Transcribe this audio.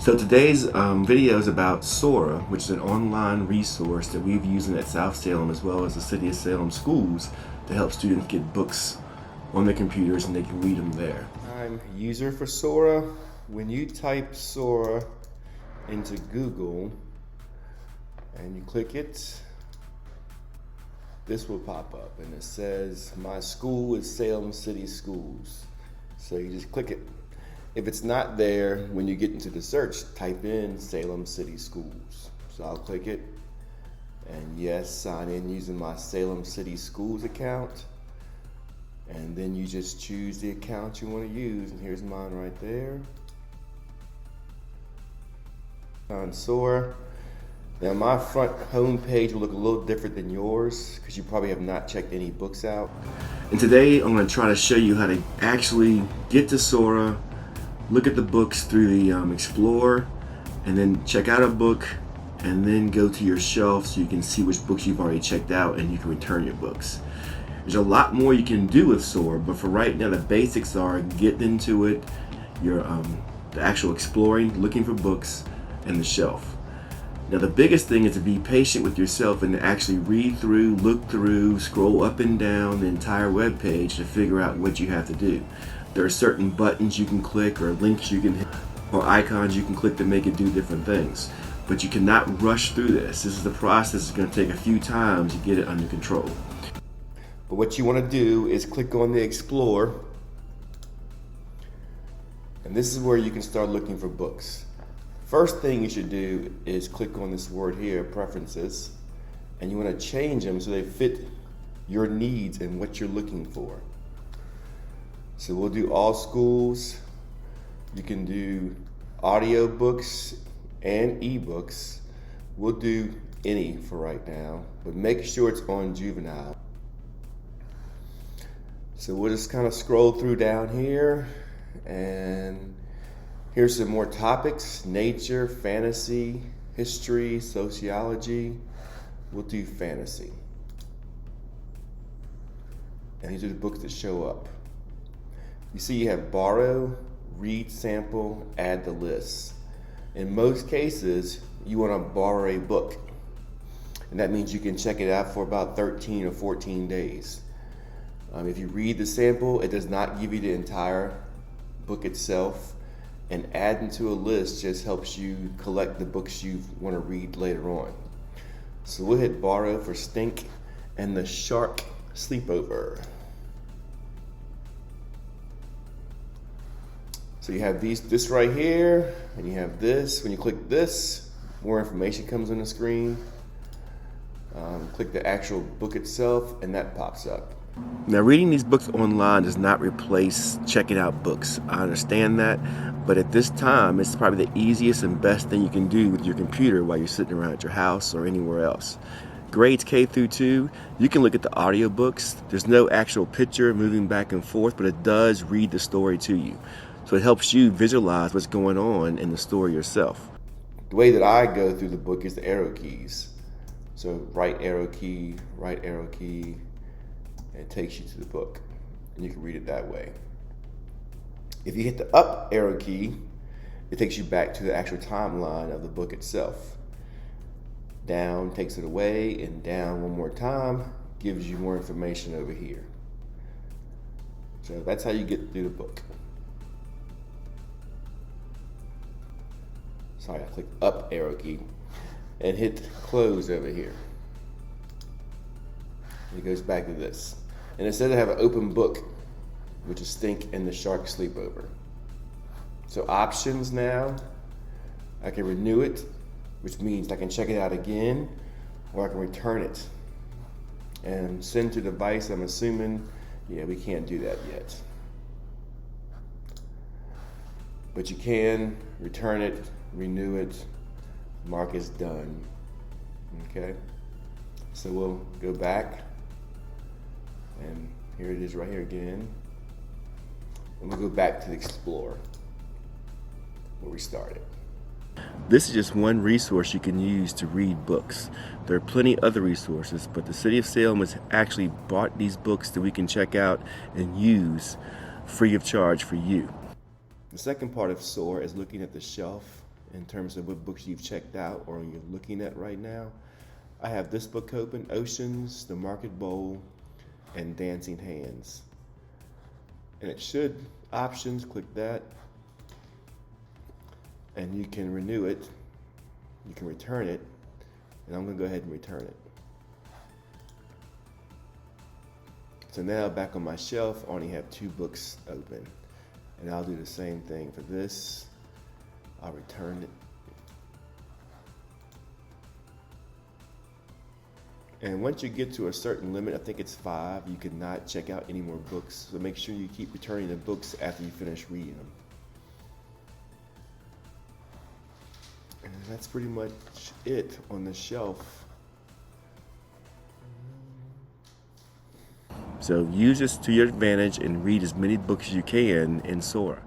So today's video is about Sora, which is an online resource that we've used at South Salem as well as the City of Salem schools to help students get books on their computers and they can read them there. I'm user for Sora. When you type Sora into Google and you click it, this will pop up and it says my school is Salem City Schools. So you just click it. If it's not there, when you get into the search, type in Salem City Schools. So I'll click it, and yes, sign in using my Salem City Schools account. And then you just choose the account you want to use, and here's mine right there. On Sora. Now my front home page will look a little different than yours because you probably have not checked any books out. And today I'm going to try to show you how to actually get to Sora, look at the books through the Explorer, and then check out a book, and then go to your shelf so you can see which books you've already checked out and you can return your books. There's a lot more you can do with Sora, but for right now the basics are getting into it, your the actual exploring, looking for books, and the shelf. Now the biggest thing is to be patient with yourself and to actually read through, look through, scroll up and down the entire web page to figure out what you have to do. There are certain buttons you can click or links you can hit or icons you can click to make it do different things. But you cannot rush through this. This is the process. It's going to take a few times to get it under control. But what you want to do is click on the Explore, and this is where you can start looking for books. First thing you should do is click on this word here, Preferences, and you want to change them so they fit your needs and what you're looking for. So we'll do all schools. You can do audio books and ebooks. We'll do any for right now, but make sure it's on juvenile. So we'll just kind of scroll through down here, and here's some more topics: nature, fantasy, history, sociology. We'll do fantasy. And these are the books that show up. You see you have borrow, read sample, add to list. In most cases, you want to borrow a book. And that means you can check it out for about 13 or 14 days. If you read the sample, it does not give you the entire book itself. And adding to a list just helps you collect the books you want to read later on. So we'll hit borrow for Stink and the Shark Sleepover. So you have this right here, and you have this. When you click this, more information comes on the screen. Click the actual book itself, and that pops up. Now, reading these books online does not replace checking out books. I understand that, but at this time, it's probably the easiest and best thing you can do with your computer while you're sitting around at your house or anywhere else. Grades K through 2, you can look at the audiobooks. There's no actual picture moving back and forth, but it does read the story to you. So it helps you visualize what's going on in the story yourself. The way that I go through the book is the arrow keys. So right arrow key, and it takes you to the book, and you can read it that way. If you hit the up arrow key, it takes you back to the actual timeline of the book itself. Down takes it away, and down one more time gives you more information over here. So that's how you get through the book. Sorry, I clicked up arrow key and hit close over here. It goes back to this. And it says I have an open book, which is Stink and the Shark Sleepover. So options now, I can renew it, which means I can check it out again, or I can return it. And send to device, I'm assuming, yeah, we can't do that yet. But you can return it, renew it, mark as done. Okay, so we'll go back, and here it is right here again, and we'll go back to the Explorer where we started. This is just one resource you can use to read books. There are plenty other resources, but the City of Salem has actually bought these books that we can check out and use free of charge for you. The second part of Sora is looking at the shelf in terms of what books you've checked out or you're looking at right now. I have this book open, Oceans, The Market Bowl, and Dancing Hands. And it should, options, click that. And you can renew it. You can return it. And I'm gonna go ahead and return it. So now back on my shelf, I only have 2 books open. And I'll do the same thing for this. I'll return it. And once you get to a certain limit, I think it's 5, you cannot check out any more books. So make sure you keep returning the books after you finish reading them. And that's pretty much it on the shelf. So use this to your advantage and read as many books as you can in Sora.